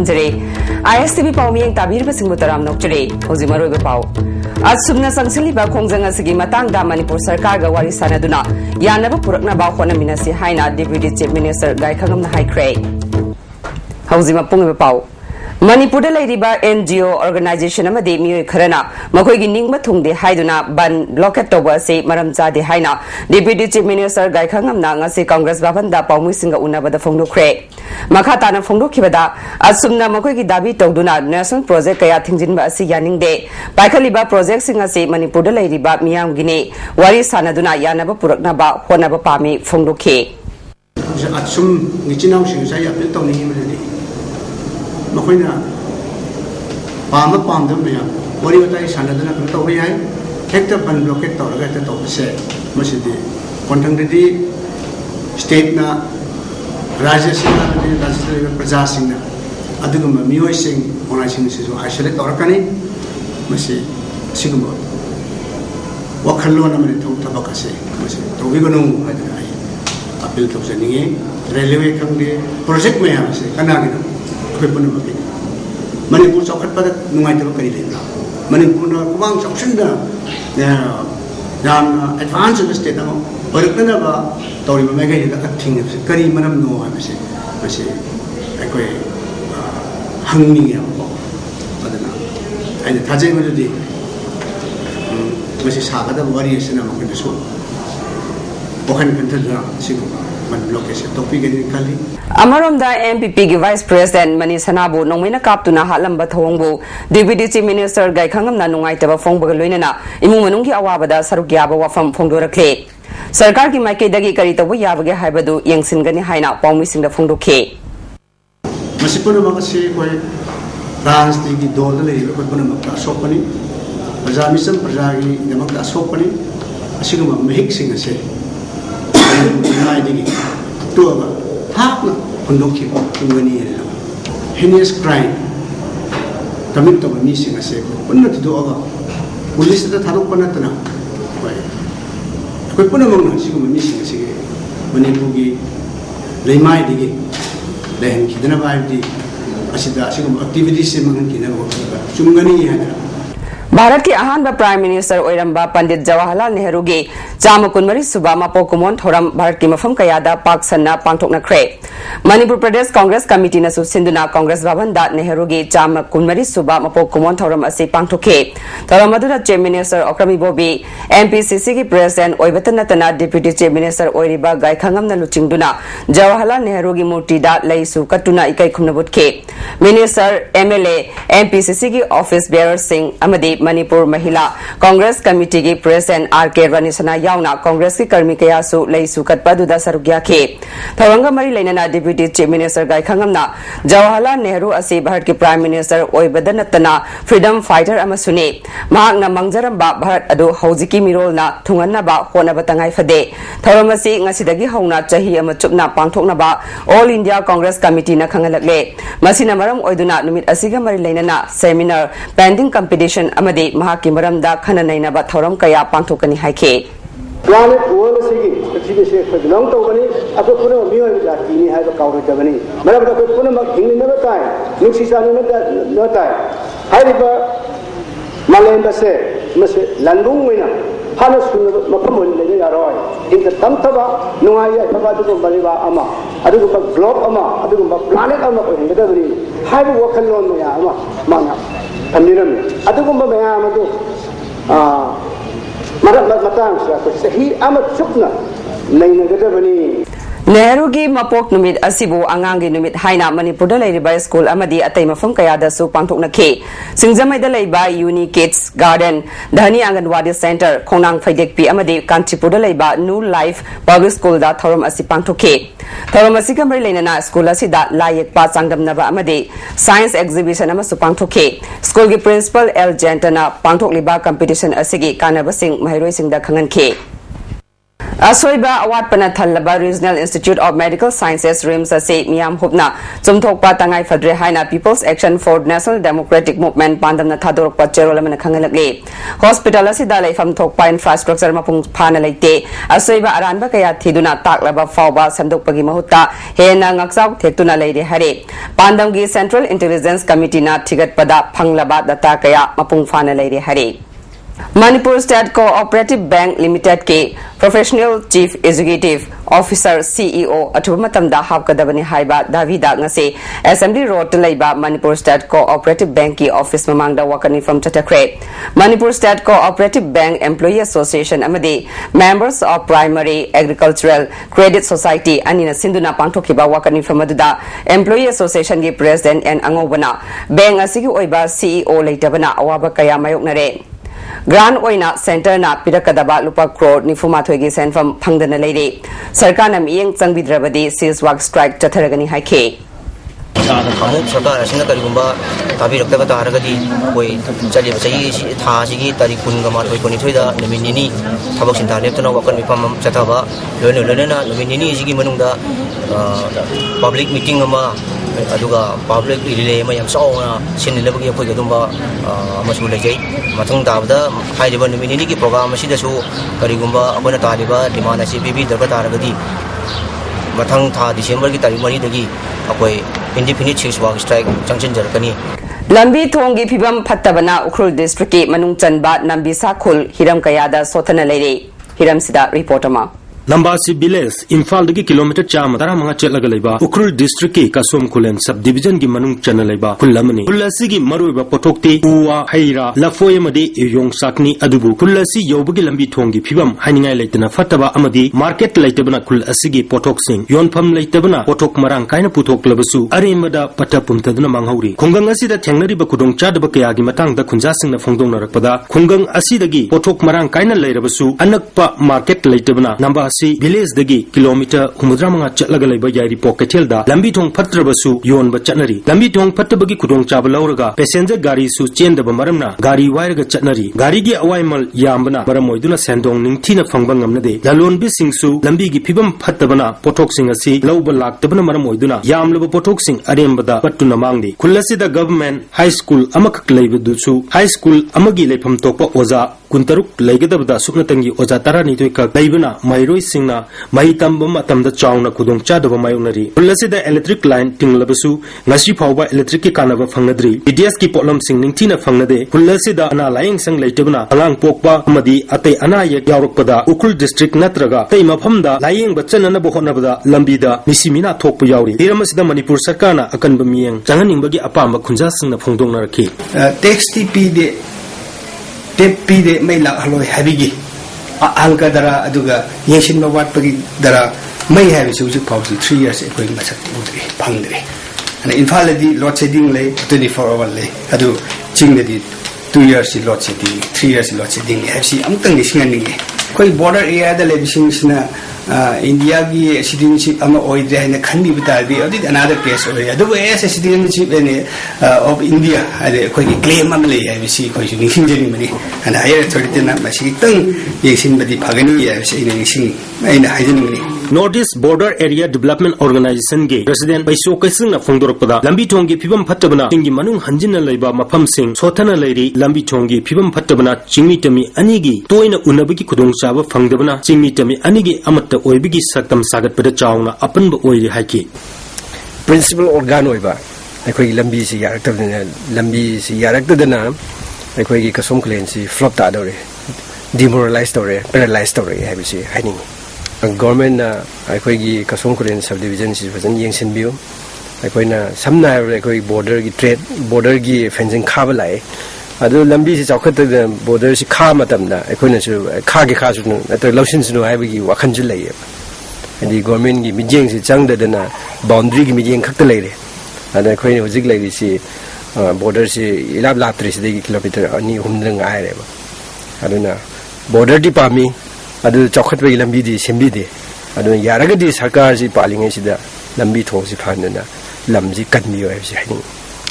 ꯈꯪꯍꯟꯖꯔꯤ ISTV ꯄꯥꯎꯃꯤꯌꯦꯡ ꯇꯥꯕꯤꯔꯤꯕ ꯁꯤꯡꯕꯨ ꯇꯔꯥꯝ ꯅꯣꯛꯆꯔꯤ ꯍꯧꯖꯤꯛ ꯃꯔꯨꯑꯣꯏꯕ ꯄꯥꯎ ꯑꯁꯨꯝꯅ ꯆꯪꯁꯤꯜꯂꯤꯕ ꯈꯣꯡꯖꯪ ꯑꯁꯤꯒꯤ ꯃꯇꯥꯡꯗ ꯃꯅꯤꯄꯨꯔ ꯁꯔꯀꯥꯔꯒ ꯋꯥꯔꯤ ꯁꯥꯟꯅꯗꯨꯅ ꯌꯥꯅꯕ ꯄꯨꯔꯛꯅꯕ ꯍꯣꯠꯅꯃꯤꯟꯅꯁꯤ ꯍꯥꯏꯅ ꯗꯦꯄ꯭ꯌꯨꯇꯤ ꯆꯤꯐ ꯃꯤꯅꯤꯁꯇꯔ ꯒꯥꯏꯈꯉꯝꯅ ꯍꯥꯏꯈ꯭ꯔꯦ ꯍꯧꯖꯤꯛ ꯃꯄꯨꯡ ꯑꯣꯏꯕ ꯄꯥꯎ Manipur ladiba NGO organization amadi mioi kharana makhoi ningba thungde haiduna ban blockade toba se maram chade haina deputy chief minister gaikhangamna ngasi congress bhavan da paumui singa unabada phongdokre makha tana phongdokhibada asumna makhoi gi dabi togduna national project kaya thingjinba asi yaningde paikhaliba project singa se Manipur ladiba miyam gine wari sanaduna yanaba puraknaba honaba pami phongdokhe asum ngichinau singsa ya apel tawni himledi Makoina Pam Maya, what do you say? Sanadana Toby, Hector Ban Blocket or get it of say, Messidi, Contentity, State na Rajasina, Prajasina, Adugum, Mio sing when I sing this, I select Orkani, Messi, Sigmo. What Kalona to Tabakase, Messi, to Vigano, I built of Sending, Railway Company, Project Maya, Kanagina. Manipur Sokat pada nungai tu kari lena. Manipur na kumang section na, yang advance na state na, orang na ba, tahu ni mereka ini tak tinggal. Kari mana no, masih, aku hangmi ya, pada na. Ada tajai macam tu, masih sahaja variasi nama kita so. Bukan penting na sih. Amaramda MPP Vice President Mani Sanabu Nomina Kaptuna Halamba Thongbu Deputy Chief Minister Gaikhangamna Nungaitaba Phongba Loinana Imung Manungi Awabada Sarukyaba Wafam Phongdora Kle Sarkar ki maike dagi karitabu yabage haibadu yengsingani haina paumisinda phongdokhe Masipuna makasi koi Rajasthan ki dol le ko puna makta sopani Prajamisam prajagi namakta sopani asiguma mahik singa se Tuaba, Hapna, Kondoki, Tungani, heinous crime, commit of a missing a second, but not to do over. We listen to Tarupanatana. We put among us, you missing a cigarette. When you boogie, lay my digging, then Kidanabai, Asida, activities among Kinabo, Chungani. Bharat के अहानबा prime minister ओइरंबा Pandit Jawaharlal Nehru गे चाम कुनमरी सुबा मपोकुमोन theorem Bharat की मफम कयादा पाक सन्ना पांथोकनख्रे मणिपुर प्रदेश Congress committee नसु सिंधुना Congress भवन दा नेहरू गे चाम कुनमरी सुबा मपोकुमोन थोरम असे पांथोखे थोरम अदुदा चीफ मिनिस्टर ओक्रमी बोबी एमपीसीसी की प्रेसिडेंट ओइबत नतना डिप्यूटी चीफ मिनिस्टर ओइरिबा गायखंगमना लुचिंगदुना जवाहरलाल नेहरू की मूर्ति दा लैसु कटुना इकाई खुमनबुतखे मिनिस्टर एमएलए एमपीसीसी की ऑफिस बेयर सिंह अमदी Manipur Mahila Congress Committee की President R.K. Ranisana यावना कांग्रेस की कर्मी कयासु लैसु कटपादुदा सरुक्या खे थवंगा मरी लेना डिप्यूटी चीफ मिनिस्टर गायखंगमना जवाहरलाल नेहरू असी भारत के प्राइम मिनिस्टर ओइबदनतना फ्रीडम फाइटर अमसुने महाकना मंगजरंबा भारत अदु हौजिकी मिरोलना थुंगनबा होनबा तंगाई फदे थवमसी ngasiदगी हौना चाही अम चुपना पांथोकनबा ऑल इंडिया कांग्रेस कमिटी ना खंगलकले मसिना मरम ओइदुना नुमित असिगा मरी लेना seminar pending competition amadi mahaki maramda khana nainaba thoram kaya pangthokani haike planet world sigi prithvi se belong to bani apo puna miyo jati ni hai ka kaw ta bani maram da ko puna mak hingni na tai nuksi sa na tai hai ba malenda se mase landung wina hana sun makam le ya roi in the tamthaba nuai ya thaba du bari ba ama adu ko globe ama adu ko planet ama ko hinda bari hai bu wakal lon ya ama mana Aniram, ada gumba maya amadu, marat matang siapa sahih amat sukna, naik negara bani. Nehru gi mapok numit asibu angangi numit haina Manipur da laiba school amadi atai mafam kayada su pangthokna khe singjamai da laiba Uni Kids Garden Dhani Anganwadi Center Khonang Phaidek pi amadi Kanchipur da laiba New Life Public School da thoram asi pangthokhe thoram asi kamrai leinana school asi da layek pa changdamnaba amadi science exhibition ama su pangthokhe school gi principal L Jentana pangthokliba competition asigi kanaba sing mahairoi sing da khangan khe Asoiba awat panathalaba Regional Institute of Medical Sciences RIMS ase miyam hupna chumthokpa tangai fadre haina People's Action for National Democratic Movement pandamna thadorokpa cherolamana khangalakle hospital asida leifam thokpa infrastructure mapung phana leite asoiba aranba kaya thiduna taklaba fawba sandokpagi mahutta hena ngaksaw thektuna leire hare pandamgi Central Intelligence Committee na thigatpada phanglaba data kaya mapung phana leire hare Manipur State Cooperative Bank Limited के Professional Chief Executive Officer CEO अथुबमतमदा हापकदबनी हाइबा दावीदा ngase Assembly Road लैबा Manipur State Cooperative Bank की office ममांगदा वकनी फ्रॉम चटखरे Manipur State Cooperative Bank Employee Association amadi Members of Primary Agricultural Credit Society anina sinduna pangthokiba wakani from aduda Employee Association की President and angobana bank asigi oiba CEO leitabana awaba kaya mayoknare Grand Oina Center na Pirakadaba Lupa Crore Nifumathogi sent from Pangdana Lady. Sarkanam Yang Zangbidrabadi sees work strike Chataragani Hike. सरकार using करिगुंबा ताबिरक्तबा तारगदी कोई चली बचई थासिगी तारीख कुनगमा कोई कोनिथोइदा नमिनिनी थबक सिन्था लेपतना वकन मिफम चथाबा लोनेना नमिनिनी जिगी मनुंगदा public meeting अमा अदुगा public relay अमा याम साउना सिनलेबगी अखोइ गदुंबा मसु लेजै मथंग दाबदा हाइरिबा नमिनिनी की प्रोग्राम असिदसु करिगुंबा अबना तालिबा डिमांड असि बिबि दरबा तारगदी मथंग था दिसंबर की तारीख 2 दगी अखोइ indefinite six work strike junction jarkani lambi thongi phibam phattabana ukrul district ki manung chanba nambi sakhul hiram kayada sothana leire hiram sida reporter ma Nambasi Village, Imphal dagi kilometer chama tara manga chetlaga leiba Ukrul district ki Kasom Kulen subdivision gi manung chana leiba kullamani kullasi gi maruiba pothokti uwa haira lafoi amadi yong sakni adubu kullasi yobagi lambi thongi phibam haningai leitana fataba amadi market leitabana kullasi gi pothok sing yonpham leitabana pothok marang kaina puthok labasu aremada pata pumtaduna manghauri khongang asida thengnari ba kudong chadaba kaya gi matang da khunja singna phongdong narakpada khongang asidagi pothok marang kaina leirabasu anakpa market leitabana namba Village dagi kilometer humudra manga chatlaga leiba yairi poketel da lambi thong phatrabasu yon ba chatnari lambi thong phattabagi kudong chaba lauraga passenger gari su chendaba maramna gari wairaga chatnari gari gi awaimal yambana maramoiduna sendong ningthina phangba ngamnade lalon bi singsu lambi gi phibam phattabana pothok sing asi lauba laktabana maramoiduna yamlaba pothok sing arembada pattuna mangdi kullasida government high school amakak leibadusu high school amagi lepham tokpa oza kuntaruk leigadabda suknatangi oza tarani toika leibana mairoi singna mai tambama tamda chauna kudong chadaba mayonari kullasida electric line tinglabasu ngasi phawba electric ki kanaba phangadri BDS ki problem sing ningthina phangnade kullasida ana laing sang leitabna alang pokpa amadi atei ana yak yaurokpada ukul district natraga tei maphamda laing bachanana bohonabada lambida misimina thokpa yauri hiramasida manipur sarkarna akanba miyeng changaningbagi apamba khunja singna phongdongna rakhi tax TP de TP de mai la haloi habigi angka dara aduga yeshin ma wat pagi dara mai have su ju pau 3 years e koi masak udri phangdre ana infal di load shedding le 24 hour le adu ching de 2 years load shedding 3 years load shedding have si amtang ni singan ni koi border area da le bising sina India gi citizenship ama oidre haina khanbi bitabi adi another case oi adu as citizenship of India ade koi claim am le ai si koi ni sinjeni mani and higher authority na masi tang yesin badi phagani ai si ni sing aina haijani mani Northeast Border Area Development Organization ge President Paiso Kaising na phongdorokpada lambi thongi phibam phattabana singi manung hanjinna leiba mafam sing sothana leiri lambi thongi phibam phattabana chingmi tami anigi toina unabagi khudong chaba phangdabana chingmi tami anigi amatta oibigi saktam sagatpada chauna apanba oiri haiki principal organ oiba akhoi lambi si yaraktabna lambi si yaraktadana akhoi gi kasom clan si flop ta dore demoralized dore paralyzed dore habisi haning government na akhoi gi kasom clan subdivision si fajan yengsin biu akhoi na samna akhoi border gi trade border gi fencing khaba lai adu lambi si chawkhat border si kha matamda akhoi na su kha gi kha su na lawsin su hai gi wakhan ju lai adi government gi mijeng si changda dana boundary gi mijeng khakta lai re ada akhoi na hojik lai si border si ilab laptri si gi kilometer ani humdang ai re aduna border di pami adu chawkhat ba lambi di sembi de adu yaraga di sarkar si palingai sida lambi thong si phanna lamji kanmi yo si hani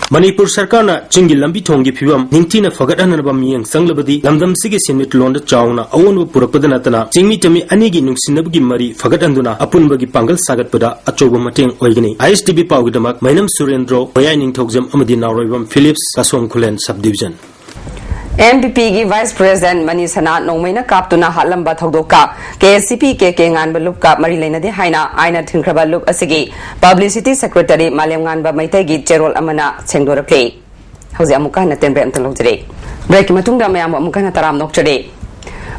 Manipur Sarkarna Chingi Lambi Tongi Pivam, Nintina Fagatanaba Miang Sanglabadi, Lamdam Sigi Simit Londa Chauna, Awan Purapadanatana, Jingmi Tami Anigi Nuxinabgi Mari, Fagatanduna, Apunbagi Pangal Sagatpada, Achoba Mating Oigani, ISTV Paudamak, Mainam Surendro, Bayaning Toxam Amadina Royam Phillips, Kasong Kulen Subdivision. MPP की vice president money सना नोंगमैना कापतुना हालंबा थौदोका KSCP के nganba lup ka mari leinade haina aina thingkraba lup asigi publicity secretary malemnganba maitai gi cherol amana sengdorakle hauji amuka na tenbe amtalojre break matungda mayam amuka na taram nokchare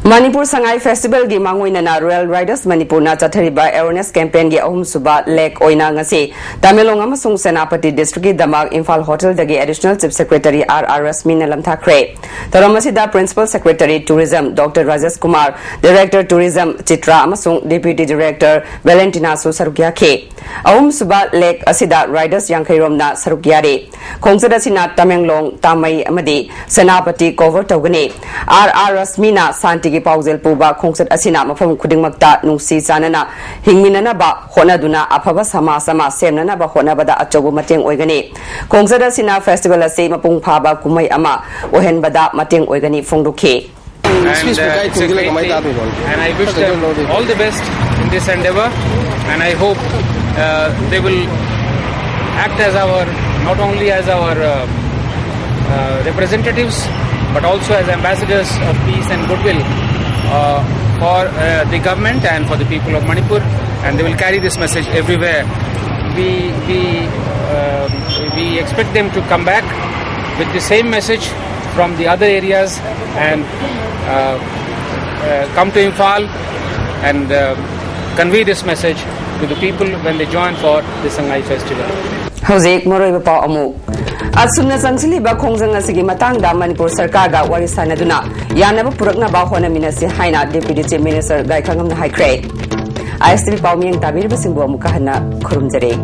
Manipur Sangai Festival gi mangoina na Royal Riders Manipur na chathariba awareness campaign gi ahum suba lek oina ngasi Tamilong amasung Senapati district gi Damag Imphal Hotel dagi additional chief secretary R Rasmi na lamthakre Taramasida principal secretary tourism Dr Rajesh Kumar director tourism Chitra amasung deputy director Valentina su sarukya khe ahum suba lek asida riders yankhairom na sarukya re khongchada sina Tamenglong Tamai amadi Senapati cover tawgani R Rasmi na santi gi paujel puba khongset asina mafam khudingmakta nungsi chanana hingminana ba honaduna afaba sama sama semnana ba honabada achobu mateng oigani khongset asina festival ase mapung phaba kumai ama ohenbada mateng oigani phongdukhe and I wish them all the best in this endeavor and I hope they will act as our not only as our representatives but also as ambassadors of peace and goodwill for the government and for the people of Manipur, and they will carry this message everywhere. We expect them to come back with the same message from the other areas and come to Imphal and convey this message to the people when they join for the Sangai festival. Hauzik Moroi Pao Amu Asumna Sansili Bakongzang Asigi Matanga Manipur Sarkar ga Warisanaduna Yanaba Purakna Bahona Minasi Haina Deputy Chief Minister Gaikangam High Cray ISTV Pao Miang Tabir Basimbo Mukahana Kurumjare